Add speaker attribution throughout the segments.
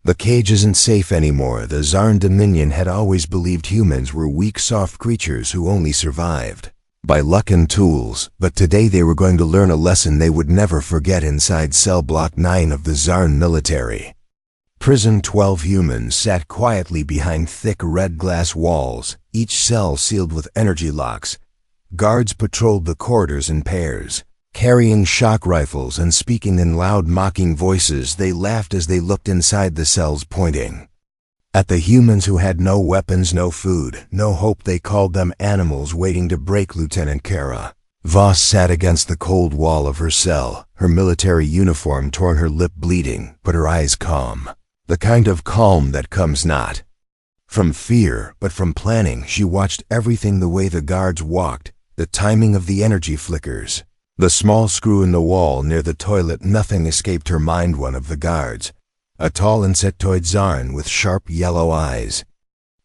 Speaker 1: The cage isn't safe anymore. The Zarn Dominion had always believed humans were weak, soft creatures who only survived by luck and tools, but today they were going to learn a lesson they would never forget inside Cell Block 9 of the Zarn military. Prison 12 humans sat quietly behind thick red glass walls, each cell sealed with energy locks. Guards patrolled the corridors in pairs, carrying shock rifles and speaking in loud, mocking voices. They laughed as they looked inside the cells, pointing at the humans who had no weapons, no food, no hope. They called them animals waiting to break. Lieutenant Kara Voss sat against the cold wall of her cell, her military uniform torn, her lip bleeding, but her eyes calm. The kind of calm that comes not from fear, but from planning. She watched everything, the way the guards walked, the timing of the energy flickers, the small screw in the wall near the toilet. Nothing escaped her mind. One of the guards, a tall insectoid Zarn with sharp yellow eyes,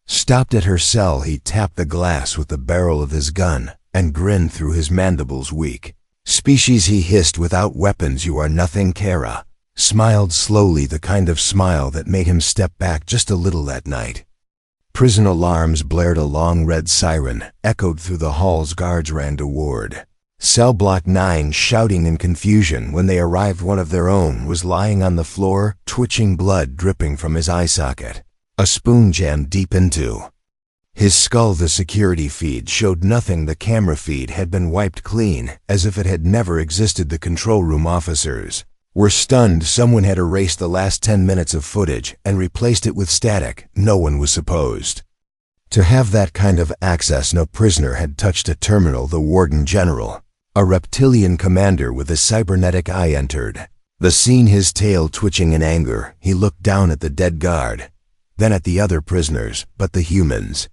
Speaker 1: stopped at her cell. He tapped the glass with the barrel of his gun and grinned through his mandibles. Weak species, he hissed. Without weapons you are nothing. Kara smiled slowly, the kind of smile that made him step back just a little. That night, prison alarms blared. A long red siren echoed through the halls. Guards ran toward Cell Block 9, shouting in confusion. When they arrived, one of their own was lying on the floor, twitching, blood dripping from his eye socket, a spoon jammed deep into his skull. The security feed showed nothing. The camera feed had been wiped clean, as if it had never existed. The control room officers were stunned. Someone had erased the last 10 minutes of footage and replaced it with static. No one was supposed to have that kind of access. No prisoner had touched a terminal. The warden general, a reptilian commander with a cybernetic eye, entered the scene, his tail twitching in anger. He looked down at the dead guard, then at the other prisoners, but the humans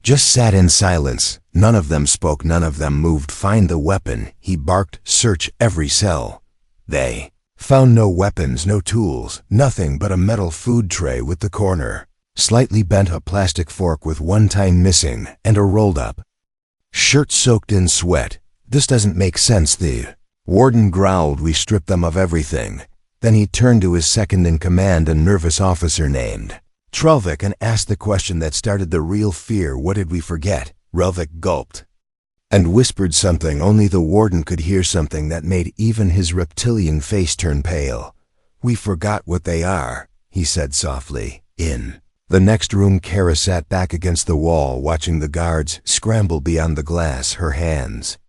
Speaker 1: just sat in silence. None of them spoke, none of them moved. Find the weapon, he barked. Search every cell. They found no weapons, no tools, nothing but a metal food tray with the corner slightly bent, a plastic fork with one tine missing, and a rolled-up shirt soaked in sweat. This doesn't make sense, the warden growled. We stripped them of everything. Then he turned to his second-in-command, a nervous officer named Trelvik, and asked the question that started the real fear. What did we forget? Relvik gulped and whispered something. Only the warden could hear, something that made even his reptilian face turn pale. We forgot what they are, he said softly. In the next room, Kara sat back against the wall, watching the guards scramble beyond the glass, her hands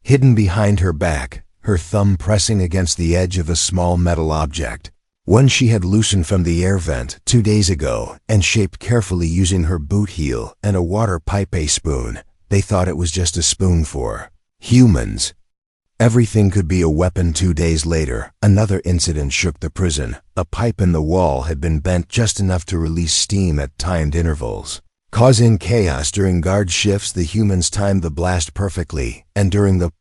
Speaker 1: hidden behind her back, her thumb pressing against the edge of a small metal object, one she had loosened from the air vent 2 days ago and shaped carefully using her boot heel and a water pipe. A spoon. They thought it was just a spoon for humans. Everything could be a weapon. 2 days later, another incident shook the prison. A pipe in the wall had been bent just enough to release steam at timed intervals, causing chaos during guard shifts. The humans timed the blast perfectly, and during the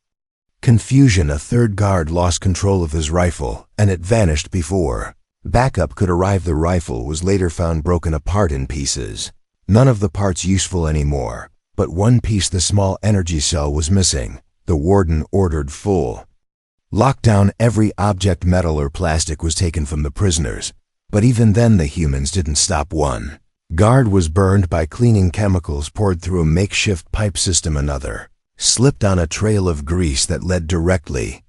Speaker 1: confusion, a third guard lost control of his rifle, and it vanished before backup could arrive. The rifle was later found broken apart in pieces. None of the parts useful anymore, but one piece, the small energy cell, was missing. The warden ordered full lockdown. Every object, metal or plastic, was taken from the prisoners. But even then the humans didn't stop. One guard was burned by cleaning chemicals poured through a makeshift pipe system. Another slipped on a trail of grease that led directly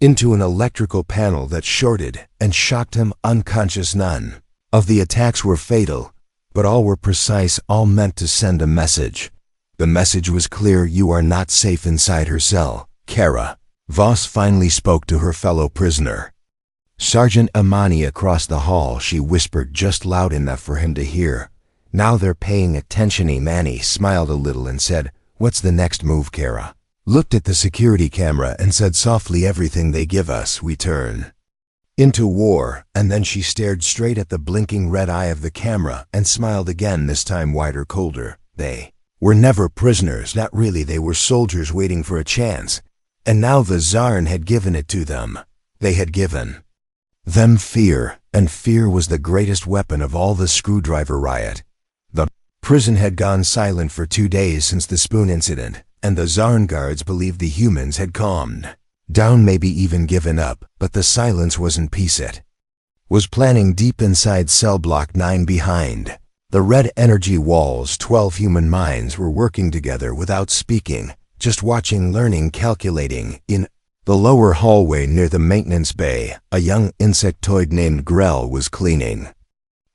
Speaker 1: into an electrical panel that shorted and shocked him unconscious. None of the attacks were fatal, but all were precise, all meant to send a message. The message was clear: you are not safe inside her cell. Kara Voss finally spoke to her fellow prisoner, Sergeant Amani, across the hall. She whispered just loud enough for him to hear. Now they're paying attention. Imani smiled a little and said, "What's the next move?" Kara looked at the security camera and said softly, "Everything they give us, we turn into war." And then she stared straight at the blinking red eye of the camera and smiled again, this time wider, colder. They were never prisoners, not really. They were soldiers waiting for a chance. And now the Zarn had given it to them. They had given them fear, and fear was the greatest weapon of all. The screwdriver riot. The prison had gone silent for 2 days since the spoon incident, and the Zarn guards believed the humans had calmed down, maybe even given up, but the silence wasn't peace. It was planning deep inside cell block 9 behind. The red energy walls, 12 human minds were working together without speaking, just watching, learning, calculating. In the lower hallway near the maintenance bay, a young insectoid named Grell was cleaning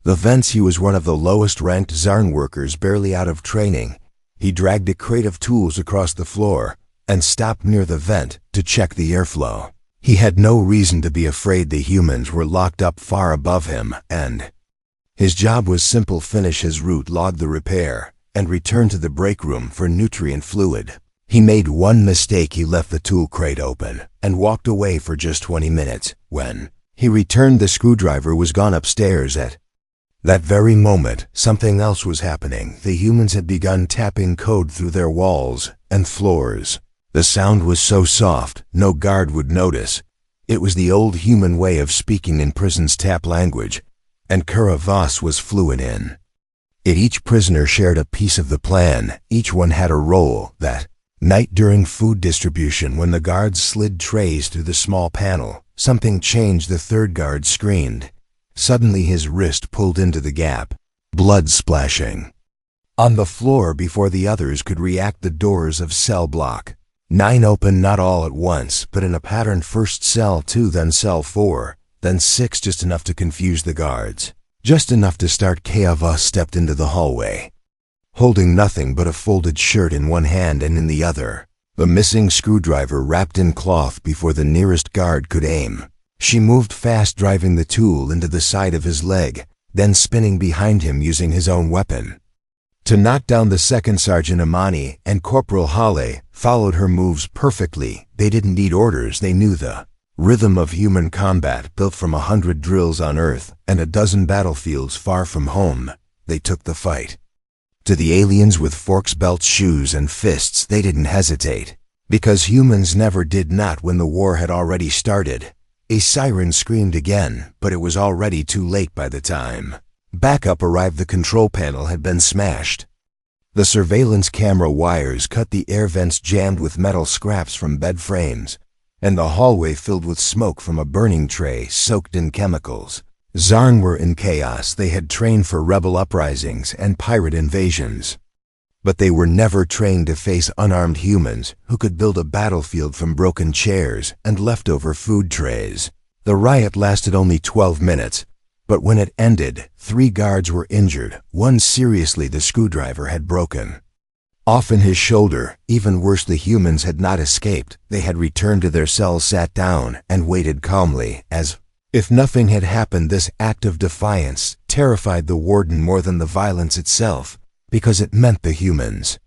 Speaker 1: the vents. He was one of the lowest-ranked Zarn workers, barely out of training. He dragged a crate of tools across the floor and stopped near the vent to check the airflow. He had no reason to be afraid. The humans were locked up far above him, and his job was simple: finish his route, log the repair, and return to the break room for nutrient fluid. He made one mistake. He left the tool crate open and walked away for just 20 minutes. When he returned, the screwdriver was gone upstairs. At that very moment, something else was happening. The humans had begun tapping code through their walls and floors. The sound was so soft, no guard would notice. It was the old human way of speaking in prison's tap language, and Karavas was fluent in it. Each prisoner shared a piece of the plan. Each one had a role. That night during food distribution, when the guards slid trays through the small panel, something changed. The third guard screamed. Suddenly his wrist pulled into the gap, blood splashing on the floor before the others could react. The doors of cell block 9 opened, not all at once, but in a pattern. First cell 2, then cell 4, then 6, just enough to confuse the guards, just enough to start. Karavas stepped into the hallway, holding nothing but a folded shirt in one hand and in the other the missing screwdriver wrapped in cloth. Before the nearest guard could aim, she moved fast, driving the tool into the side of his leg, then spinning behind him using his own weapon to knock down the second. Sergeant Imani and Corporal Hale followed her moves perfectly. They didn't need orders. They knew the rhythm of human combat, built from 100 drills on Earth and a dozen battlefields far from home. They took the fight to the aliens with forks, belts, shoes, and fists. They didn't hesitate, because humans never did. Not when the war had already started. A siren screamed again, but it was already too late by the time backup arrived. The control panel had been smashed. The surveillance camera wires cut, the air vents jammed with metal scraps from bed frames, and the hallway filled with smoke from a burning tray soaked in chemicals. Zarn were in chaos. They had trained for rebel uprisings and pirate invasions, but they were never trained to face unarmed humans who could build a battlefield from broken chairs and leftover food trays. The riot lasted only 12 minutes, but when it ended, 3 guards were injured, one seriously. The screwdriver had broken off in his shoulder. Even worse, the humans had not escaped. They had returned to their cells, sat down, and waited calmly, as if nothing had happened. This act of defiance terrified the warden more than the violence itself, because it meant the humans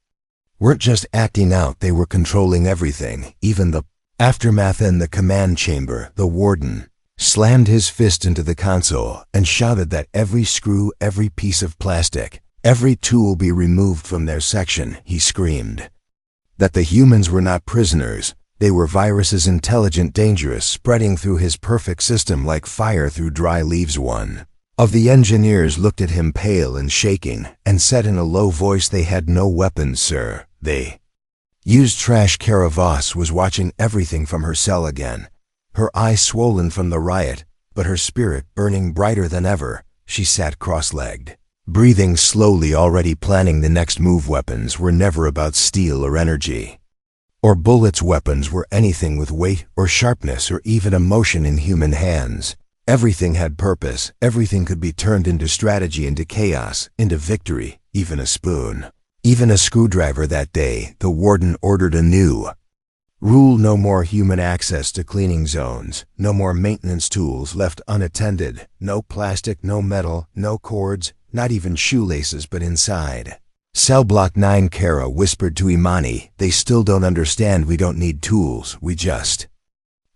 Speaker 1: weren't just acting out, they were controlling everything, even the aftermath. In the command chamber, the warden slammed his fist into the console and shouted that every screw, every piece of plastic, every tool be removed from their section. He screamed that the humans were not prisoners. They were viruses, intelligent, dangerous, spreading through his perfect system like fire through dry leaves. One of the engineers looked at him, pale and shaking, and said in a low voice, "They had no weapons, sir. They used trash." Karavas was watching everything from her cell again, her eyes swollen from the riot, but her spirit burning brighter than ever. She sat cross-legged, breathing slowly, already planning the next move. Weapons were never about steel or energy or bullets. Weapons were anything with weight or sharpness or even emotion in human hands. Everything had purpose. Everything could be turned into strategy, into chaos, into victory. Even a spoon, even a screwdriver. That day, the warden ordered a new rule: no more human access to cleaning zones, no more maintenance tools left unattended, no plastic, no metal, no cords, not even shoelaces. But inside cell block 9, Kara whispered to Imani, "They still don't understand. We don't need tools, we just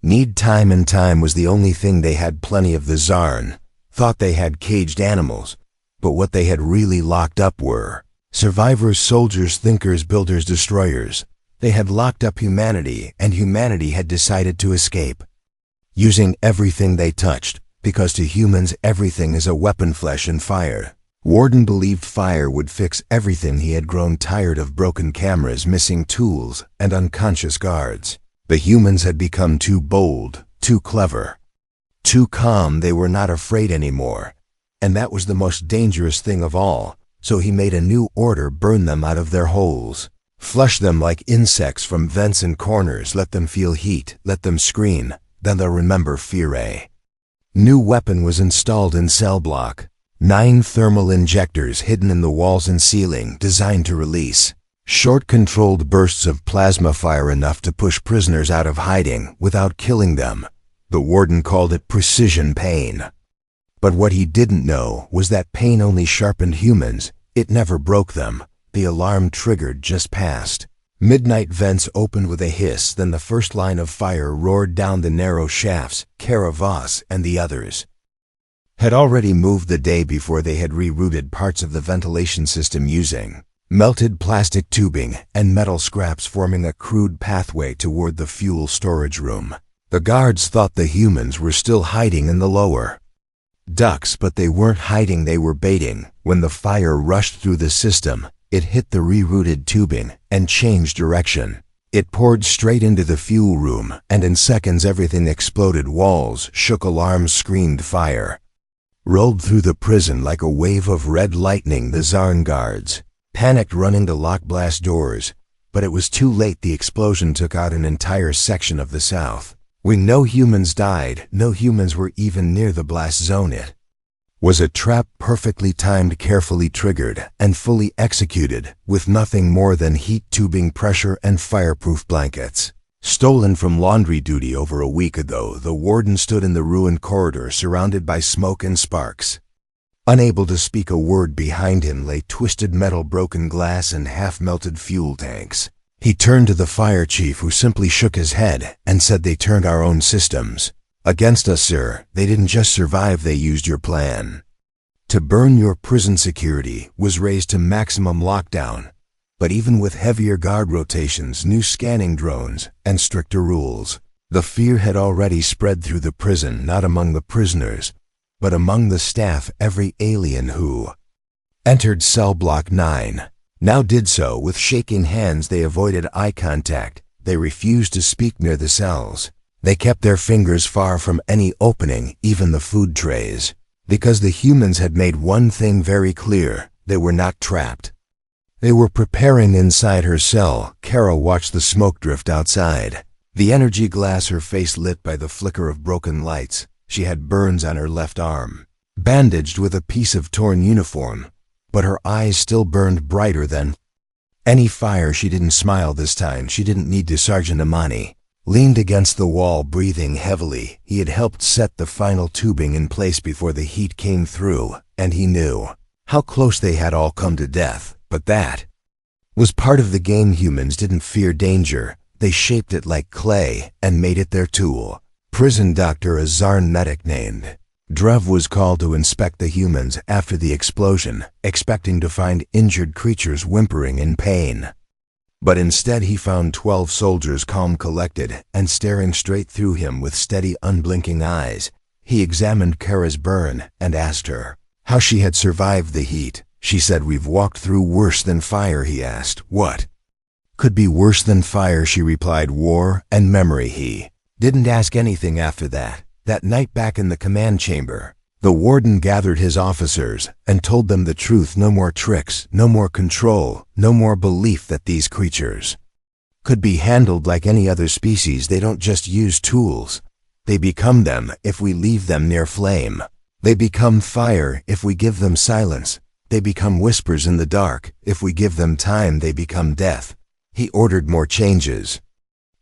Speaker 1: need time." And time was the only thing they had. Plenty of. The Zarn thought they had caged animals, but what they had really locked up were survivors, soldiers, thinkers, builders, destroyers. They had locked up humanity, and humanity had decided to escape, using everything they touched, because to humans everything is a weapon: flesh and fire. Warden believed fire would fix everything. He had grown tired of broken cameras, missing tools, and unconscious guards. The humans had become too bold, too clever. Too calm, they were not afraid anymore. And that was the most dangerous thing of all, so he made a new order: burn them out of their holes. Flush them like insects from vents and corners, let them feel heat, let them scream, then they'll remember fear. New weapon was installed in cell block. 9 thermal injectors hidden in the walls and ceiling, designed to release short controlled bursts of plasma fire enough to push prisoners out of hiding without killing them. The warden called it precision pain. But what he didn't know was that pain only sharpened humans. It never broke them. The alarm triggered just past. Midnight vents opened with a hiss, then the first line of fire roared down the narrow shafts. Voss and the others had already moved the day before. They had rerouted parts of the ventilation system using melted plastic tubing and metal scraps, forming a crude pathway toward the fuel storage room. The guards thought the humans were still hiding in the lower ducts, but they weren't hiding, they were baiting. When the fire rushed through the system, it hit the rerouted tubing and changed direction. It poured straight into the fuel room, and in seconds everything exploded. Walls shook, alarms screamed, fire rolled through the prison like a wave of red lightning. The Zarn guards panicked, running to lock blast doors, but it was too late. The explosion took out an entire section of the south wing. No humans died, no humans were even near the blast zone. It was a trap, perfectly timed, carefully triggered, and fully executed, with nothing more than heat tubing, pressure, and fireproof blankets. Stolen from laundry duty over a week ago, the warden stood in the ruined corridor, surrounded by smoke and sparks. Unable to speak a word, behind him lay twisted metal, broken glass, and half-melted fuel tanks. He turned to the fire chief, who simply shook his head and said, "They turned our own systems against us, sir. They didn't just survive, they used your plan to burn your prison." Security was raised to maximum lockdown, but even with heavier guard rotations, new scanning drones, and stricter rules, the fear had already spread through the prison, not among the prisoners, but among the staff. Every alien who entered cell block 9 now did so with shaking hands. They avoided eye contact. They refused to speak near the cells. They kept their fingers far from any opening, even the food trays, because the humans had made one thing very clear: they were not trapped. They were preparing. Inside her cell, Kara watched the smoke drift outside. The energy glass, her face lit by the flicker of broken lights. She had burns on her left arm, bandaged with a piece of torn uniform, but her eyes still burned brighter than any fire. She didn't smile this time. She didn't need to. Sergeant Amani leaned against the wall, breathing heavily. He had helped set the final tubing in place before the heat came through, and he knew how close they had all come to death. But that was part of the game. Humans didn't fear danger. They shaped it like clay and made it their tool. Prison doctor, a Zarn medic named Drev, was called to inspect the humans after the explosion, expecting to find injured creatures whimpering in pain. But instead he found 12 soldiers, calm, collected, and staring straight through him with steady, unblinking eyes. He examined Kara's burn and asked her how she had survived the heat. She said, "We've walked through worse than fire." He asked, "What could be worse than fire?" She replied, "War and memory." He didn't ask anything after that. That night back in the command chamber, the warden gathered his officers and told them the truth. No more tricks, no more control, no more belief that these creatures could be handled like any other species. They don't just use tools. They become them if we leave them near flame. They become fire if we give them silence. They become whispers in the dark. If we give them time, they become death. He ordered more changes.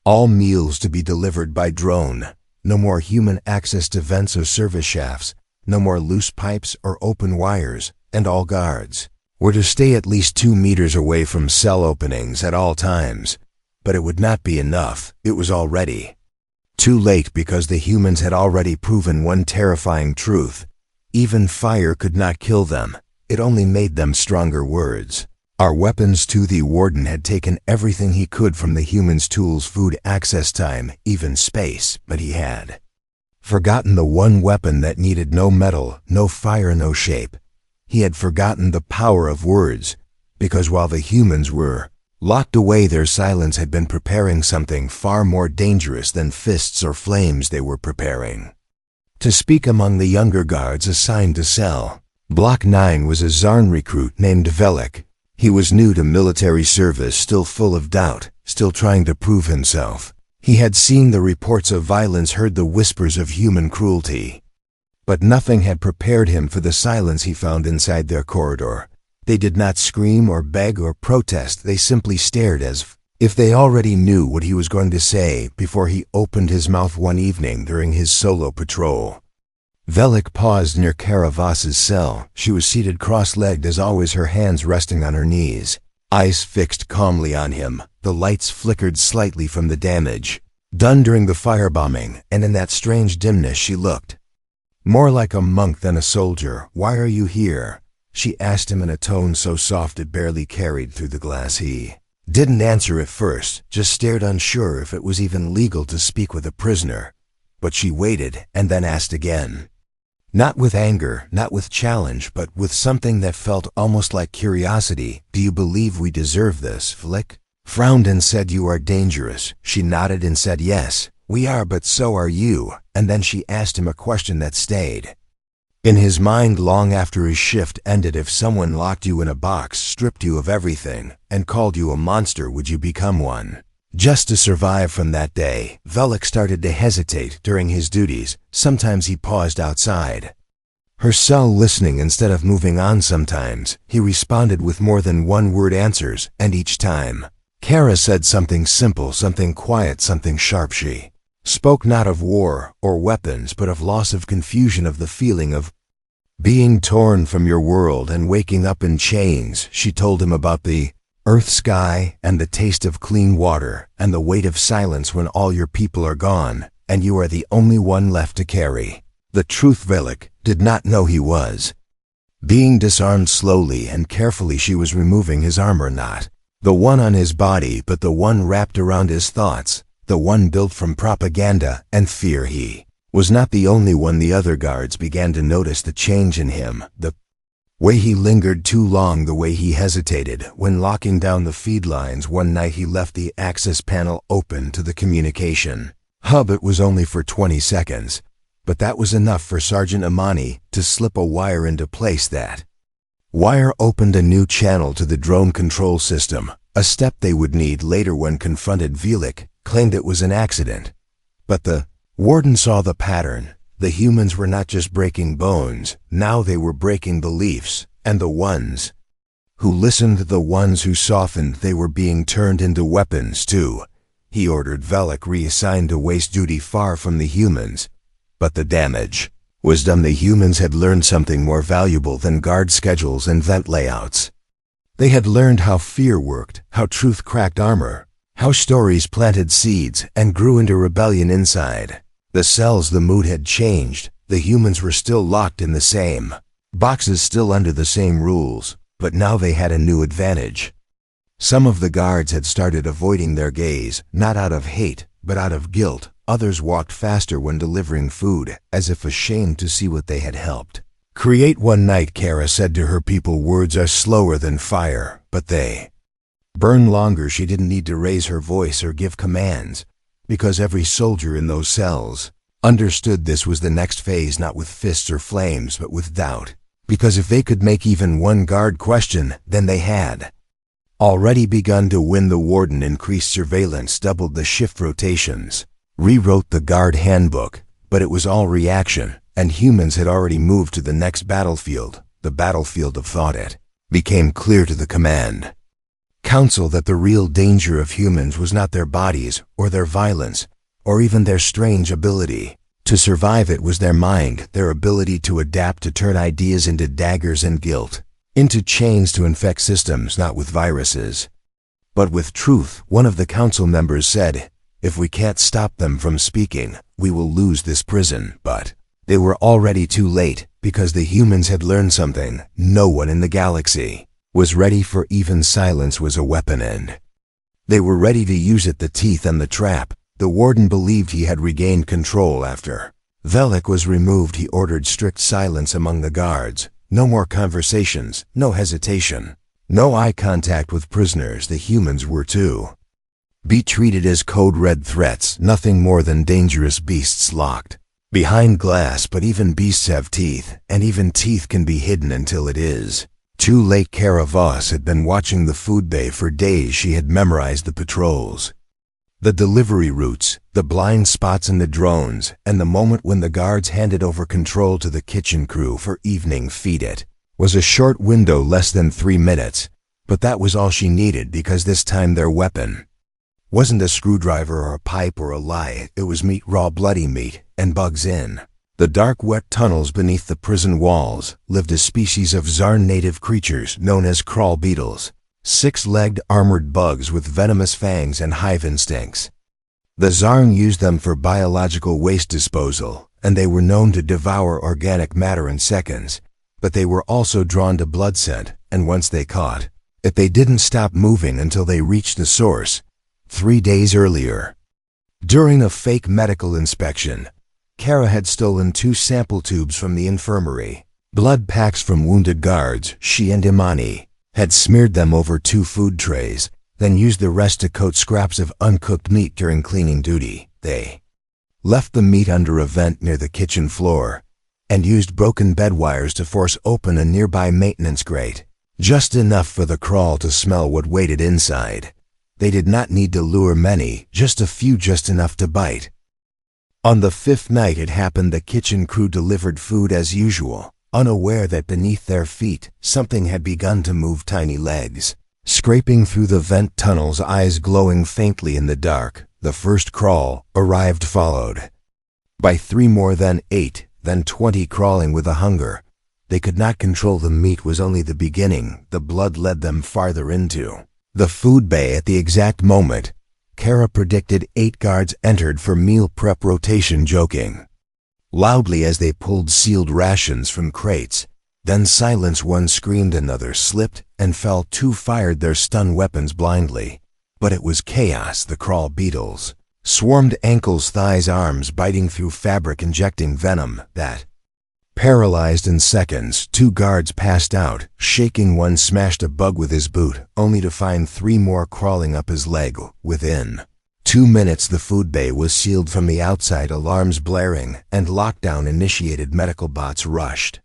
Speaker 1: All meals to be delivered by drone. No more human access to vents or service shafts. No more loose pipes or open wires. And all guards were to stay at least 2 meters away from cell openings at all times. But it would not be enough. It was already too late, because the humans had already proven one terrifying truth. Even fire could not kill them. It only made them stronger. Words are weapons too. The warden had taken everything he could from the humans: tools, food, access, time, even space. But he had forgotten the one weapon that needed no metal, no fire, no shape. He had forgotten the power of words, because while the humans were locked away, their silence had been preparing something far more dangerous than fists or flames. They were preparing to speak among the younger guards assigned to cell. Block 9 was a Zarn recruit named Velik. He was new to military service, still full of doubt, still trying to prove himself. He had seen the reports of violence, heard the whispers of human cruelty. But nothing had prepared him for the silence he found inside their corridor. They did not scream or beg or protest, they simply stared as if they already knew what he was going to say before he opened his mouth one evening during his solo patrol. Velik paused near Karavas's cell. She was seated cross-legged as always, her hands resting on her knees. Eyes fixed calmly on him, the lights flickered slightly from the damage done during the firebombing, and in that strange dimness she looked more like a monk than a soldier. "Why are you here?" she asked him in a tone so soft it barely carried through the glass. He didn't answer at first, just stared, unsure if it was even legal to speak with a prisoner. But she waited and then asked again. Not with anger, not with challenge, but with something that felt almost like curiosity. "Do you believe we deserve this?" Velik frowned and said, "You are dangerous." She nodded and said, "Yes, we are, but so are you." And then she asked him a question that stayed in his mind long after his shift ended. If someone locked you in a box, stripped you of everything, and called you a monster, would you become one? Just to survive from that day, Velik started to hesitate during his duties. Sometimes he paused outside her cell listening instead of moving on. Sometimes he responded with more than one-word answers, and each time Kara said something simple, something quiet, something sharp. She spoke not of war or weapons, but of loss, of confusion, of the feeling of being torn from your world and waking up in chains. She told him about the earth, sky, and the taste of clean water, and the weight of silence when all your people are gone, and you are the only one left to carry the truth. Velik did not know he was being disarmed. Slowly and carefully she was removing his armor, not the one on his body, but the one wrapped around his thoughts, the one built from propaganda and fear. He was not the only one. The other guards began to notice the change in him, the way he lingered too long, the way he hesitated when locking down the feed lines. One night he left the access panel open to the communication hub. It was only for 20 seconds, but that was enough for Sergeant Amani to slip a wire into place. That wire opened a new channel to the drone control system, a step they would need later when confronted. Velik claimed it was an accident, but the warden saw the pattern. The humans were not just breaking bones, now they were breaking beliefs, and the ones who listened, the ones who softened, they were being turned into weapons too. He ordered Velik reassigned to waste duty far from the humans, but the damage was done. The humans had learned something more valuable than guard schedules and vent layouts. They had learned how fear worked, how truth cracked armor, how stories planted seeds and grew into rebellion inside the cells. The mood had changed. The humans were still locked in the same boxes, still under the same rules, but now they had a new advantage. Some of the guards had started avoiding their gaze, not out of hate, but out of guilt. Others walked faster when delivering food, as if ashamed to see what they had helped create. One night Kara said to her people, "Words are slower than fire, but they burn longer." She didn't need to raise her voice or give commands, because every soldier in those cells understood this was the next phase, not with fists or flames, but with doubt. Because if they could make even one guard question, then they had already begun to win. The warden increased surveillance, doubled the shift rotations, rewrote the guard handbook, but it was all reaction, and humans had already moved to the next battlefield, the battlefield of thought. It became clear to the command council that the real danger of humans was not their bodies or their violence or even their strange ability to survive. It was their mind, their ability to adapt, to turn ideas into daggers and guilt into chains, to infect systems not with viruses but with truth. One of the council members said, "If we can't stop them from speaking, we will lose this prison." But they were already too late, because the humans had learned something no one in the galaxy was ready for. Even silence was a weapon, and they were ready to use it. The teeth and the trap. The warden believed he had regained control after Velik was removed. He ordered strict silence among the guards. No more conversations, no hesitation, no eye contact with prisoners. The humans were to be treated as code red threats, nothing more than dangerous beasts locked behind glass, but even beasts have teeth, and even teeth can be hidden until it is too late. Kara Voss had been watching the food bay for days. She had memorized the patrols, the delivery routes, the blind spots in the drones, and the moment when the guards handed over control to the kitchen crew for evening feed. It was a short window, less than 3 minutes, but that was all she needed, because this time their weapon wasn't a screwdriver or a pipe or a lie. It was meat, raw bloody meat, and bugs. In the dark, wet tunnels beneath the prison walls lived a species of Zarn native creatures known as crawl beetles, 6-legged armored bugs with venomous fangs and hive instincts. The Zarn used them for biological waste disposal, and they were known to devour organic matter in seconds, but they were also drawn to blood scent, and once they caught it, they didn't stop moving until they reached the source. 3 days earlier, during a fake medical inspection, Kara had stolen 2 sample tubes from the infirmary, blood packs from wounded guards. She and Imani had smeared them over 2 food trays, then used the rest to coat scraps of uncooked meat during cleaning duty. They left the meat under a vent near the kitchen floor and used broken bed wires to force open a nearby maintenance grate, just enough for the crawl to smell what waited inside. They did not need to lure many, just a few, just enough to bite. On the 5th night it happened. The kitchen crew delivered food as usual, unaware that beneath their feet something had begun to move. Tiny legs scraping through the vent tunnels, eyes glowing faintly in the dark. The first crawl arrived, followed by 3 more, then 8, then 20, crawling with a hunger they could not control. The meat was only the beginning. The blood led them farther into the food bay. At the exact moment Kara predicted, 8 guards entered for meal prep rotation, joking loudly as they pulled sealed rations from crates. Then silence. 1 screamed, another slipped and fell, 2 fired their stun weapons blindly. But it was chaos. The crawl beetles swarmed ankles, thighs, arms, biting through fabric, injecting venom that paralyzed in seconds. 2 guards passed out, shaking. 1 smashed a bug with his boot, only to find 3 more crawling up his leg. Within 2 minutes the food bay was sealed from the outside, alarms blaring, and lockdown initiated. Medical bots rushed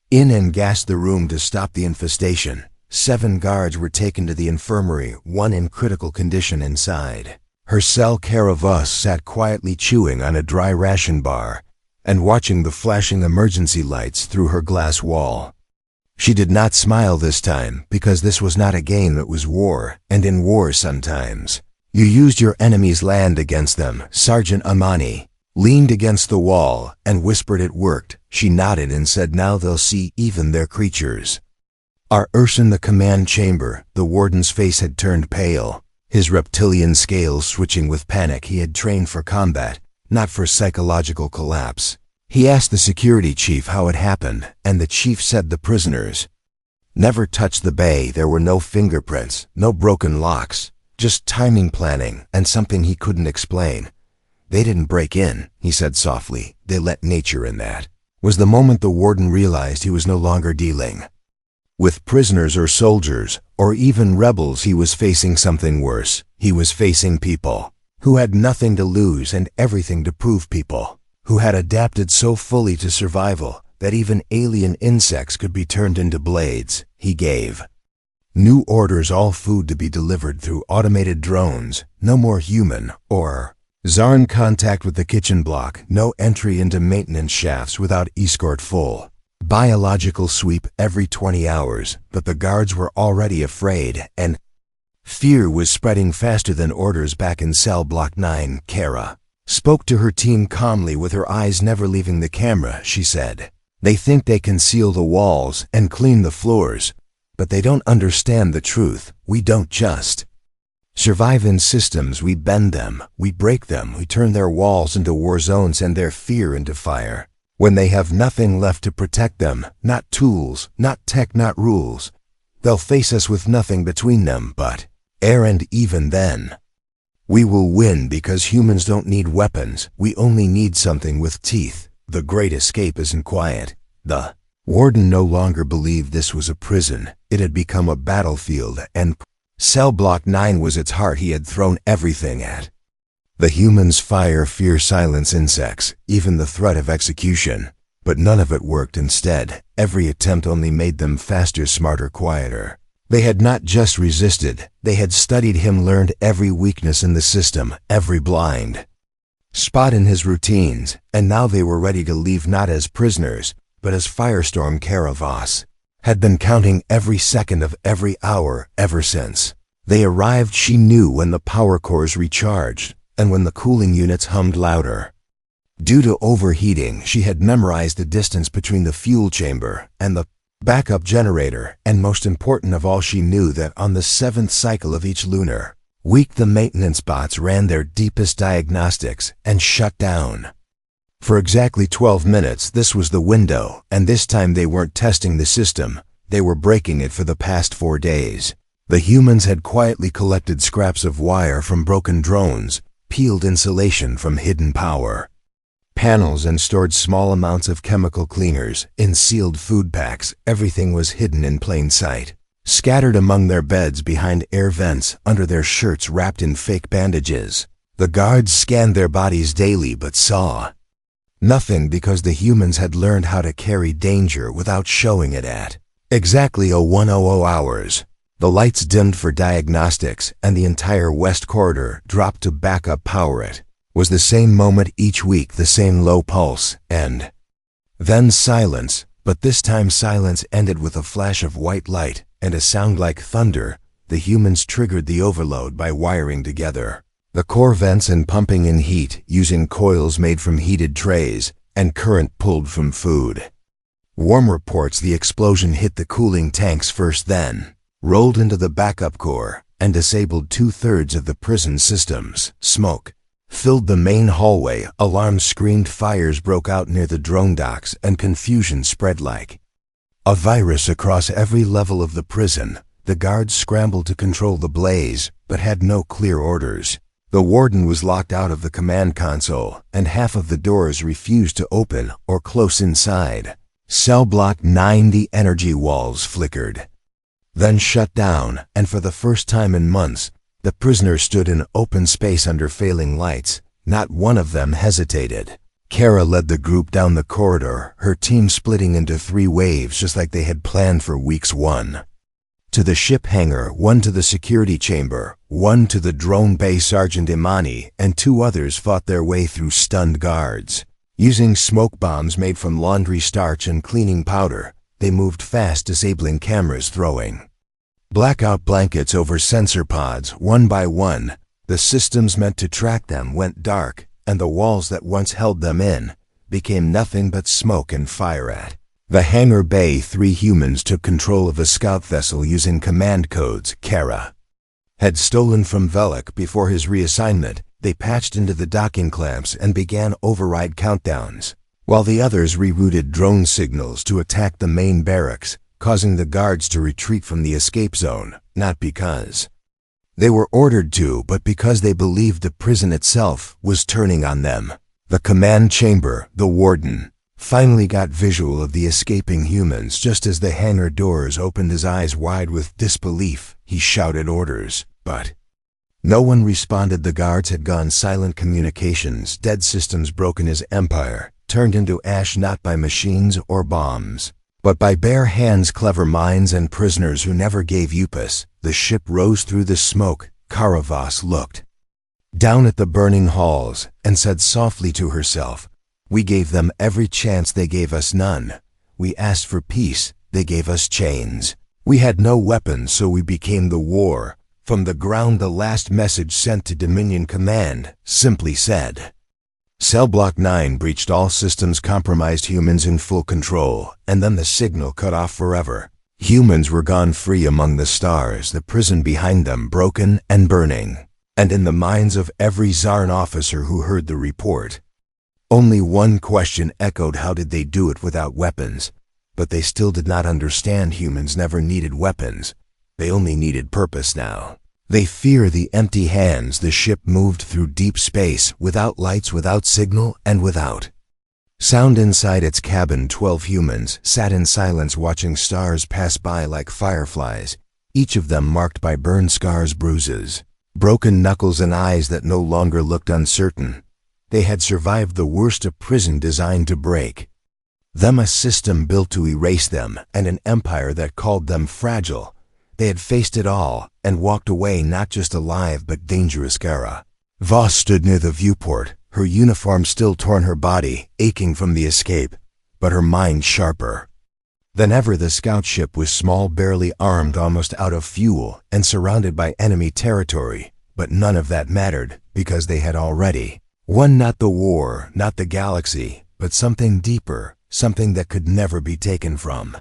Speaker 1: in and gassed the room to stop the infestation. 7 guards were taken to the infirmary, 1 in critical condition. Inside her cell, Kara Voss sat quietly chewing on a dry ration bar and watching the flashing emergency lights through her glass wall. She did not smile this time, because this was not a game, it was war, and in war sometimes you used your enemy's land against them. Sergeant Amani leaned against the wall and whispered, "It worked." She nodded and said, "Now they'll see even their creatures are Urs." In the command chamber, the warden's face had turned pale, his reptilian scales switching with panic. He had trained for combat, not for psychological collapse. He asked the security chief how it happened, and the chief said the prisoners never touched the bay. There were no fingerprints, no broken locks, just timing, planning, and something he couldn't explain. "They didn't break in," he said softly. "They let nature in." That was the moment the warden realized he was no longer dealing with prisoners or soldiers or even rebels. He was facing something worse. He was facing people who had nothing to lose and everything to prove, people who had adapted so fully to survival that even alien insects could be turned into blades. He gave new orders, all food to be delivered through automated drones, no more human or Zarn contact with the kitchen block, no entry into maintenance shafts without escort, full biological sweep every 20 hours. But the guards were already afraid, and fear was spreading faster than orders. Back in cell block 9, Kara spoke to her team calmly, with her eyes never leaving the camera. She said, "They think they can seal the walls and clean the floors, but they don't understand the truth. We don't just survive in systems, we bend them, we break them, we turn their walls into war zones and their fear into fire. When they have nothing left to protect them, not tools, not tech, not rules, they'll face us with nothing between them but air, and even then, we will win, because humans don't need weapons, we only need something with teeth. The great escape isn't quiet." The warden no longer believed this was a prison. It had become a battlefield, and cell block 9 was its heart. He had thrown everything at The humans fear silence insects, even the threat of execution. But none of it worked. Instead, every attempt only made them faster, smarter, quieter. They had not just resisted, they had studied him, learned every weakness in the system, every blind spot in his routines, and now they were ready to leave, not as prisoners, but as Firestorm. Kara Voss had been counting every second of every hour ever since they arrived. She knew when the power cores recharged and when the cooling units hummed louder. Due to overheating, she had memorized the distance between the fuel chamber and the backup generator, and most important of all, she knew that on the 7th cycle of each lunar week, the maintenance bots ran their deepest diagnostics and shut down. For exactly 12 minutes, this was the window, and this time they weren't testing the system, they were breaking it. For the past 4 days, the humans had quietly collected scraps of wire from broken drones, peeled insulation from hidden power panels, and stored small amounts of chemical cleaners in sealed food packs. Everything was hidden in plain sight, scattered among their beds, behind air vents, under their shirts, wrapped in fake bandages. The guards scanned their bodies daily but saw nothing, because the humans had learned how to carry danger without showing it. At exactly 0100 hours, the lights dimmed for diagnostics and the entire west corridor dropped to backup power. It was the same moment each week, the same low pulse, and then silence. But this time silence ended with a flash of white light and a sound like thunder. The humans triggered the overload by wiring together the core vents and pumping in heat using coils made from heated trays and current pulled from food. Warm reports: the explosion hit the cooling tanks first, then rolled into the backup core and disabled 2/3 of the prison systems. Smoke filled the main hallway, alarms screamed, fires broke out near the drone docks, and confusion spread like a virus across every level of the prison. The guards scrambled to control the blaze, but had no clear orders. The warden was locked out of the command console, and half of the doors refused to open or close inside. Cell block 9, the energy walls flickered, then shut down, and for the first time in months, the prisoners stood in open space under failing lights. Not one of them hesitated. Kara led the group down the corridor, her team splitting into 3 waves, just like they had planned for weeks. 1 to the ship hangar, 1 to the security chamber, 1 to the drone bay. Sergeant Imani and 2 others fought their way through stunned guards. Using smoke bombs made from laundry starch and cleaning powder, they moved fast, disabling cameras, throwing blackout blankets over sensor pods. One by one, the systems meant to track them went dark, and the walls that once held them in became nothing but smoke and fire. At the hangar bay, 3 humans took control of a scout vessel using command codes Kara had stolen from Velik before his reassignment. They patched into the docking clamps and began override countdowns, while the others rerouted drone signals to attack the main barracks, causing the guards to retreat from the escape zone, not because they were ordered to, but because they believed the prison itself was turning on them. The command chamber, the warden, finally got visual of the escaping humans just as the hangar doors opened. His eyes wide with disbelief, he shouted orders, but no one responded. The guards had gone silent. Communications dead, systems broken. His empire turned into ash, not by machines or bombs, but by bare hands, clever minds, and prisoners who never gave upus. The ship rose through the smoke. Kara Voss looked down at the burning halls and said softly to herself, "We gave them every chance, they gave us none. We asked for peace, they gave us chains. We had no weapons, so we became the war." From the ground, the last message sent to Dominion Command simply said, "Cell Block 9 breached, all systems compromised, humans in full control," and then the signal cut off forever. Humans were gone, free among the stars, the prison behind them broken and burning. And in the minds of every Zarn officer who heard the report, only one question echoed: how did they do it without weapons? But they still did not understand. Humans never needed weapons. They only needed purpose now. They fear the empty hands. The ship moved through deep space, without lights, without signal, and without sound. Inside its cabin, 12 humans sat in silence, watching stars pass by like fireflies, each of them marked by burn scars, bruises, broken knuckles and eyes that no longer looked uncertain. They had survived the worst a prison designed to break. Them a system built to erase them, and an empire that called them fragile. They had faced it all, and walked away not just alive but dangerous. Kara Voss stood near the viewport, her uniform still torn, her body aching from the escape, but her mind sharper than ever. The scout ship was small, barely armed, almost out of fuel, and surrounded by enemy territory, but none of that mattered, because they had already won not the war, not the galaxy, but something deeper, something that could never be taken from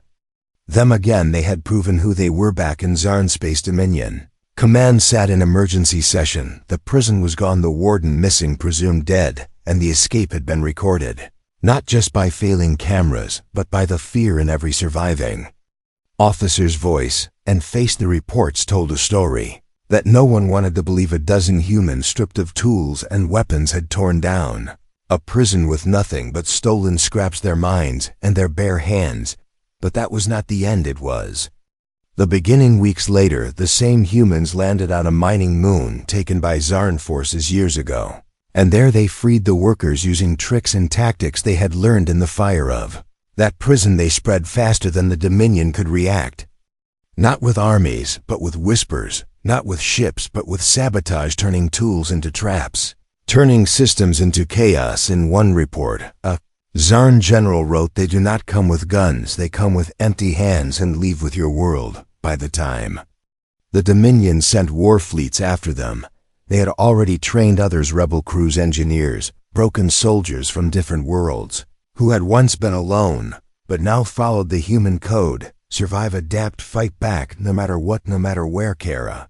Speaker 1: them again. They had proven who they were back in Zarn Space Dominion. Command sat in emergency session. The prison was gone, the warden missing, presumed dead, and the escape had been recorded, not just by failing cameras, but by the fear in every surviving officer's voice and face. The reports told a story that no one wanted to believe. A dozen humans stripped of tools and weapons had torn down a prison with nothing but stolen scraps, their minds and their bare hands. But that was not the end, it was the beginning. Weeks later, the same humans landed on a mining moon taken by Zarn forces years ago. And there they freed the workers using tricks and tactics they had learned in the fire of that prison. They spread faster than the Dominion could react. Not with armies, but with whispers. Not with ships, but with sabotage, turning tools into traps, turning systems into chaos. In one report, a Zarn general wrote, "They do not come with guns, they come with empty hands and leave with your world." By the time the Dominion sent war fleets after them, they had already trained others, rebel crews, engineers, broken soldiers from different worlds, who had once been alone, but now followed the human code: survive, adapt, fight back, no matter what, no matter where. Kara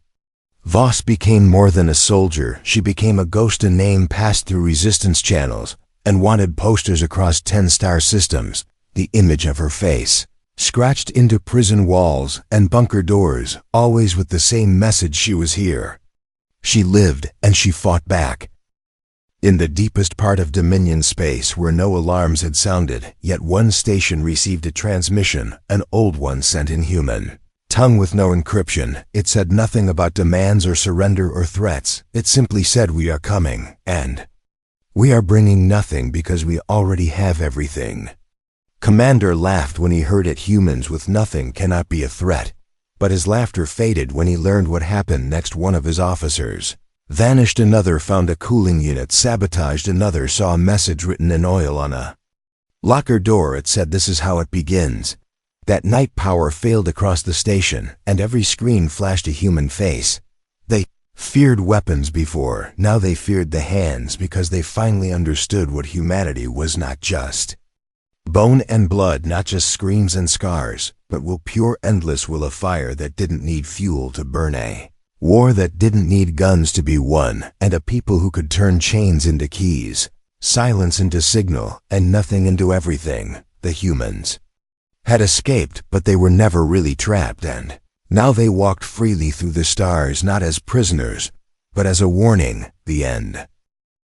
Speaker 1: Voss became more than a soldier. She became a ghost. A name passed through resistance channels and wanted posters across 10 star systems. The image of her face scratched into prison walls and bunker doors, always with the same message: she was here. She lived, and she fought back. In the deepest part of Dominion space, where no alarms had sounded, yet one station received a transmission, an old one sent in human tongue with no encryption. It said nothing about demands or surrender or threats. It simply said, "We are coming, and we are bringing nothing because we already have everything." Commander laughed when he heard it. Humans with nothing cannot be a threat. But his laughter faded when he learned what happened next. One of his officers vanished, another found a cooling unit sabotaged, another saw a message written in oil on a locker door. It said, "This is how it begins." That night, power failed across the station, and every screen flashed a human face. They feared weapons before, now they feared the hands, because they finally understood what humanity was: not just bone and blood, not just screams and scars, but will, pure, endless will, a fire that didn't need fuel to burn, a war that didn't need guns to be won, and a people who could turn chains into keys, silence into signal, and nothing into everything. The humans had escaped, but they were never really trapped, and now they walked freely through the stars, not as prisoners, but as a warning: the end